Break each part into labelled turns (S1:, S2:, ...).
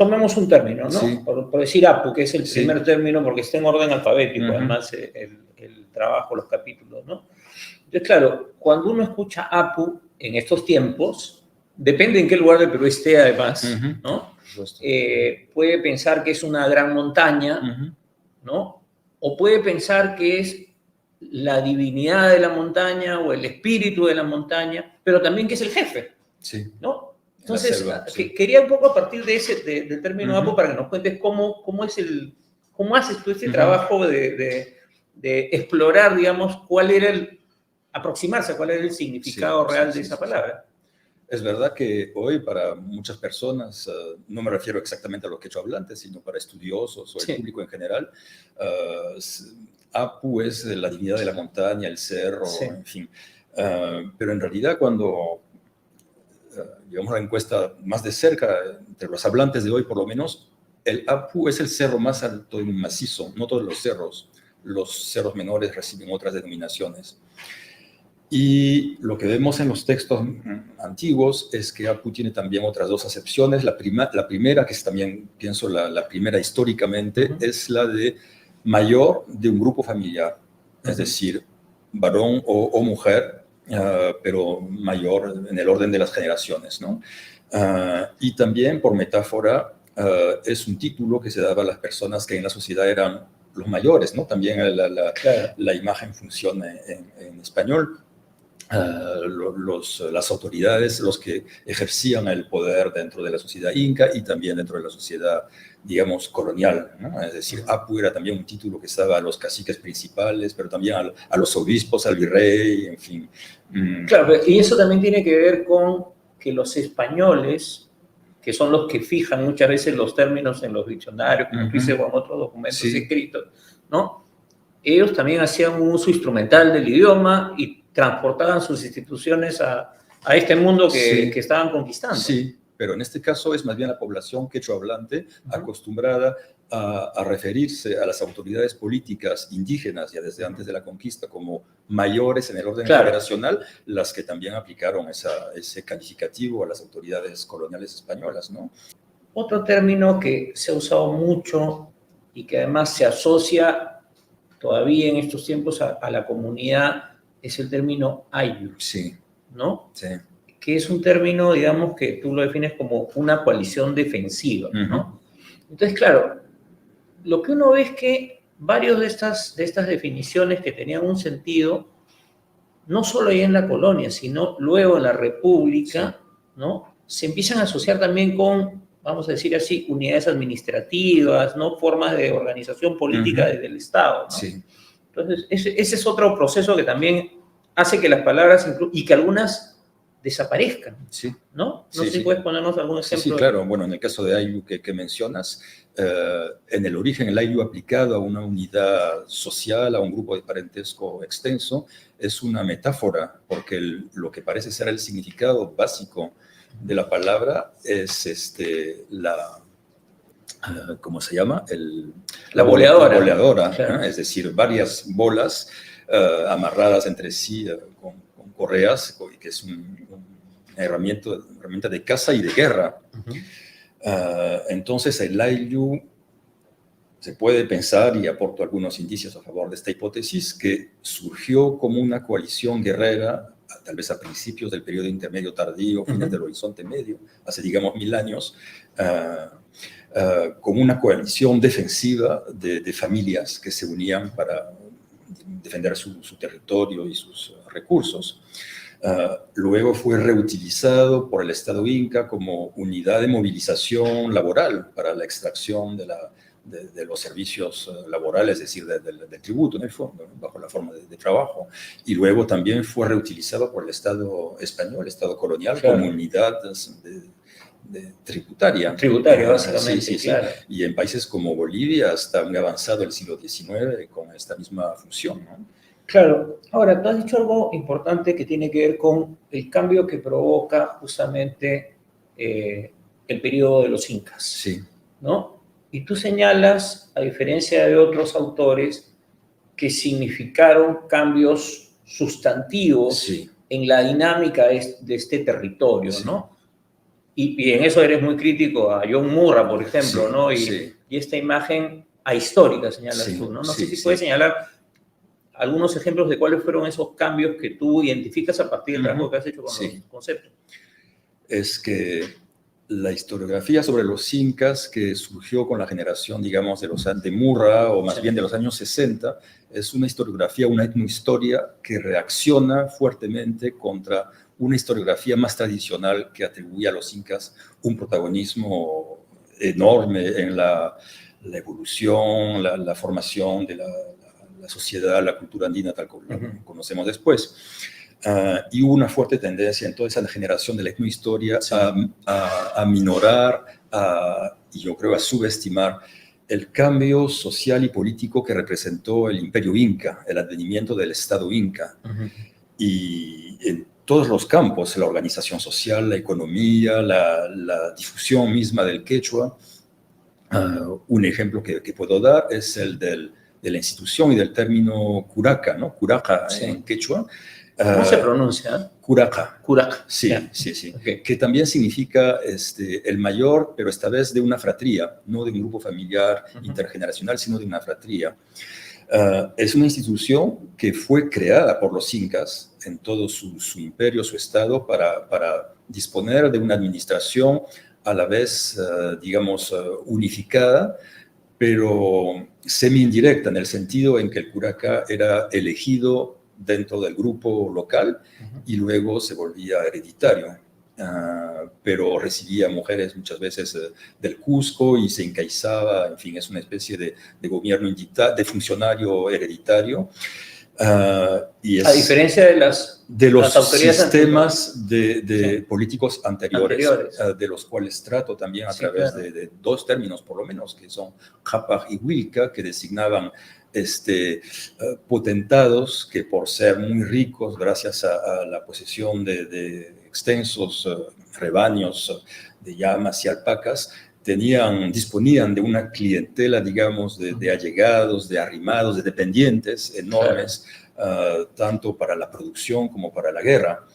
S1: tomemos un término, ¿no?
S2: Sí.
S1: Por decir Apu, que es el
S2: Sí.
S1: primer término, porque está en orden alfabético,
S2: Ujú.
S1: además, el trabajo, los capítulos, ¿no? Entonces, claro, cuando uno escucha Apu en estos tiempos, depende en qué lugar del Perú esté, además,
S2: Ujú.
S1: ¿no?
S2: Por supuesto.
S1: Puede pensar que es una gran montaña,
S2: Ujú.
S1: ¿no? O puede pensar que es la divinidad de la montaña o el espíritu de la montaña, pero también que es el jefe,
S2: Sí,
S1: ¿no?
S2: en la
S1: Entonces,
S2: selva, sí.
S1: quería un poco a partir de del término
S2: Ujú.
S1: Apu para que nos cuentes cómo haces tú este
S2: Ujú.
S1: trabajo de explorar, digamos, aproximarse a cuál era el significado
S2: Sí,
S1: real
S2: sí,
S1: de esa
S2: sí, sí.
S1: palabra.
S2: Es verdad que hoy para muchas personas, no me refiero exactamente a los quechohablantes, sino para estudiosos o el
S1: Sí,
S2: público en general, Apu es la divinidad de la montaña, el
S1: sí.
S2: cerro, en fin. Pero en realidad cuando llevamos la encuesta más de cerca, entre los hablantes de hoy por lo menos, el Apu es el cerro más alto y macizo, no todos los cerros menores reciben otras denominaciones. Y lo que vemos en los textos antiguos es que Apu tiene también otras dos acepciones. La primera, que es también, pienso, la primera históricamente, es la de mayor de un grupo familiar, es decir, varón o mujer, pero mayor en el orden de las generaciones, ¿no? Y también, por metáfora, es un título que se daba a las personas que en la sociedad eran los mayores, ¿no? También
S1: Claro.
S2: la imagen funciona en español. Las autoridades, los que ejercían el poder dentro de la sociedad inca y también dentro de la sociedad, digamos, colonial, ¿no? Es decir, Apu era también un título que estaba a los caciques principales, pero también a los obispos, al virrey, en fin.
S1: Claro, y eso también tiene que ver con que los españoles, que son los que fijan muchas veces los términos en los diccionarios, como tú dices, o en otros documentos
S2: Sí.
S1: escritos, ¿no? Ellos también hacían un uso instrumental del idioma y transportaban sus instituciones a este mundo que estaban conquistando.
S2: Sí, pero en este caso es más bien la población quechohablante acostumbrada a referirse a las autoridades políticas indígenas ya desde antes de la conquista como mayores en el orden generacional, las que también aplicaron ese calificativo a las autoridades coloniales españolas, ¿no?
S1: Otro término que se ha usado mucho y que además se asocia todavía en estos tiempos a la comunidad es el término Ayllu,
S2: Sí.
S1: ¿no?
S2: Sí.
S1: Que es un término, digamos, que tú lo defines como una coalición defensiva, ¿no? Entonces, claro, lo que uno ve es que varios de estas definiciones que tenían un sentido, no solo ahí en la colonia, sino luego en la República, ¿no? Se empiezan a asociar también con, vamos a decir así, unidades administrativas, ¿no? Formas de organización política desde el Estado, ¿no?
S2: Sí.
S1: Entonces, ese es otro proceso que también hace que las palabras, y que algunas desaparezcan,
S2: Sí.
S1: ¿no? No
S2: Sí,
S1: sé si
S2: sí.
S1: puedes ponernos algún ejemplo.
S2: Sí, claro. Bueno, en el caso de Ayllu que mencionas, en el origen el Ayllu aplicado a una unidad social, a un grupo de parentesco extenso, es una metáfora, porque lo que parece ser el significado básico de la palabra es ¿cómo se llama?
S1: La boleadora.
S2: La boleadora,
S1: Claro.
S2: es decir, varias bolas amarradas entre sí con correas, que es una herramienta de caza y de guerra. Entonces el Ayllu se puede pensar, y aporto algunos indicios a favor de esta hipótesis, que surgió como una coalición guerrera, tal vez a principios del periodo intermedio tardío, fines del Horizonte Medio, hace digamos 1000 años, como una coalición defensiva de familias que se unían para defender su territorio y sus recursos. Luego fue reutilizado por el Estado Inca como unidad de movilización laboral para la extracción de los servicios laborales, es decir, del tributo en el fondo, ¿no? Bajo la forma de trabajo. Y luego también fue reutilizado por el Estado español, el Estado colonial, como unidad tributaria.
S1: Tributaria, básicamente,
S2: sí.
S1: claro.
S2: Y en países como Bolivia, hasta muy avanzado el siglo XIX, con esta misma función, ¿no?
S1: Claro. Ahora, tú has dicho algo importante que tiene que ver con el cambio que provoca justamente el periodo de los incas.
S2: Sí.
S1: ¿No? Y tú señalas, a diferencia de otros autores, que significaron cambios sustantivos en la dinámica de este territorio, ¿no? Y en eso eres muy crítico a John Murra, por ejemplo,
S2: Sí,
S1: ¿no?
S2: sí.
S1: Y esta imagen ahistórica, señalas
S2: Sí,
S1: tú, ¿no? No sé
S2: sí,
S1: si puedes
S2: sí.
S1: señalar algunos ejemplos de cuáles fueron esos cambios que tú identificas a partir del trabajo que has hecho con los
S2: Sí,
S1: conceptos.
S2: es que la historiografía sobre los incas que surgió con la generación, digamos, de Murra, o más
S1: Sí.
S2: bien de los años 60, es una historiografía, una etnohistoria que reacciona fuertemente contra una historiografía más tradicional que atribuye a los incas un protagonismo enorme en la evolución, la formación de la sociedad, la cultura andina tal como la conocemos después. Y hubo una fuerte tendencia en toda esa generación de la etnohistoria
S1: Sí.
S2: a minorar, y yo creo a subestimar el cambio social y político que representó el imperio inca, el advenimiento del Estado inca. Y en todos los campos, la organización social, la economía, la difusión misma del quechua. Un ejemplo que puedo dar es el de la institución y del término curaca, ¿no? Curaca
S1: Sí.
S2: en quechua.
S1: ¿Cómo se pronuncia?
S2: Curaca.
S1: Curaca.
S2: Sí,
S1: Yeah.
S2: sí, sí.
S1: Okay.
S2: Que también significa el mayor, pero esta vez de una fratría, no de un grupo familiar intergeneracional, sino de una fratría. Es una institución que fue creada por los incas en todo su imperio, su estado, para disponer de una administración a la vez, digamos, unificada, pero semi-indirecta, en el sentido en que el curaca era elegido dentro del grupo local y luego se volvía hereditario. Pero recibía mujeres muchas veces del Cusco y se encaizaba, en fin, es una especie de gobierno de funcionario hereditario. Y es
S1: a diferencia de las
S2: los
S1: autoridades
S2: sistemas de
S1: sí.
S2: políticos anteriores. De los cuales trato también a través claro. de dos términos, por lo menos, que son Jápaj y Huilca, que designaban potentados que por ser muy ricos, gracias a la posesión de extensos rebaños de llamas y alpacas, disponían de una clientela, digamos, de allegados, de arrimados, de dependientes enormes, claro. Tanto para la producción como para la guerra.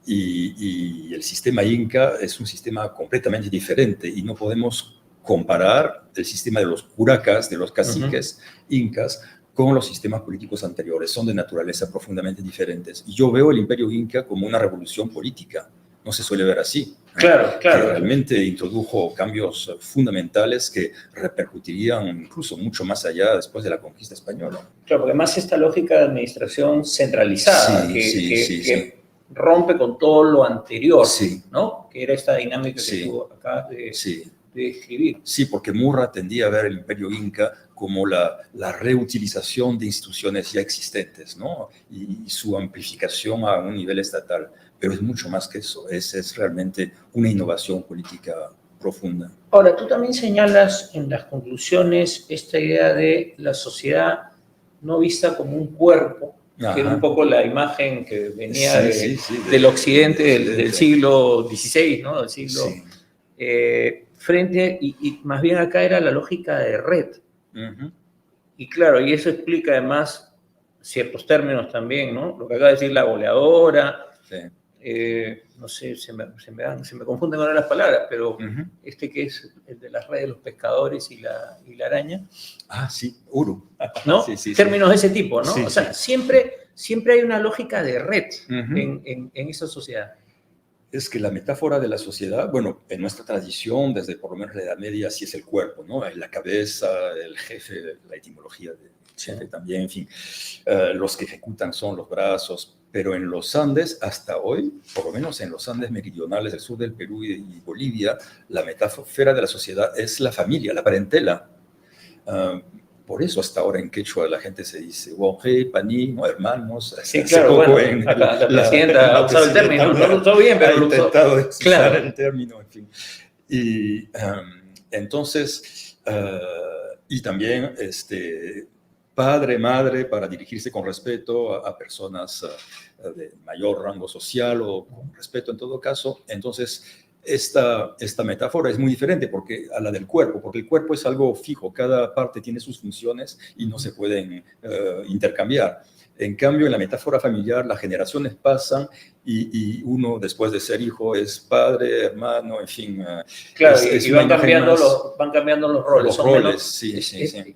S2: Y el sistema inca es un sistema completamente diferente y no podemos comparar el sistema de los curacas, de los caciques incas, con los sistemas políticos anteriores. Son de naturaleza profundamente diferentes. Y yo veo el imperio inca como una revolución política. No se suele ver así.
S1: Claro, claro.
S2: Que realmente introdujo cambios fundamentales que repercutirían incluso mucho más allá después de la conquista española.
S1: Claro, porque además esta lógica de administración centralizada que rompe con todo lo anterior, ¿no? Que era esta dinámica que tú acabas de describir.
S2: Sí, porque Murra tendía a ver el imperio inca como la reutilización de instituciones ya existentes, ¿no? Y su amplificación a un nivel estatal. Pero es mucho más que eso, es realmente una innovación política profunda.
S1: Ahora, tú también señalas en las conclusiones esta idea de la sociedad no vista como un cuerpo, que era un poco la imagen que venía del occidente del siglo XVI, ¿no? Del siglo, frente, y más bien acá era la lógica de red. Y claro, y eso explica además ciertos términos también, ¿no? Lo que acaba de decir la goleadora, no sé, se me confunden ahora las palabras, pero que es el de las redes de los pescadores y la araña.
S2: Ah, sí, Uru.
S1: ¿No? Términos de ese tipo, ¿no? O sea, siempre hay una lógica de red en esa sociedad.
S2: Es que la metáfora de la sociedad, bueno, en nuestra tradición, desde por lo menos la Edad Media, sí es el cuerpo, ¿no? La cabeza, el jefe, la etimología de jefe también, en fin. Los que ejecutan son los brazos, pero en los Andes, hasta hoy, por lo menos en los Andes meridionales del sur del Perú y Bolivia, la metáfora de la sociedad es la familia, la parentela. Por eso hasta ahora en quechua la gente se dice Wonje, Paní, hermanos.
S1: Sí, claro, bueno, la presidenta ha usado el término, no lo usó bien, pero
S2: ha intentado usar el término, en fin. Y entonces, y también padre, madre, para dirigirse con respeto a personas de mayor rango social o con respeto en todo caso. Entonces, esta metáfora es muy diferente a la del cuerpo, porque el cuerpo es algo fijo, cada parte tiene sus funciones y no se pueden intercambiar. En cambio, en la metáfora familiar, las generaciones pasan y uno, después de ser hijo, es padre, hermano, en fin.
S1: Claro, y van cambiando los roles.
S2: Los roles, sí.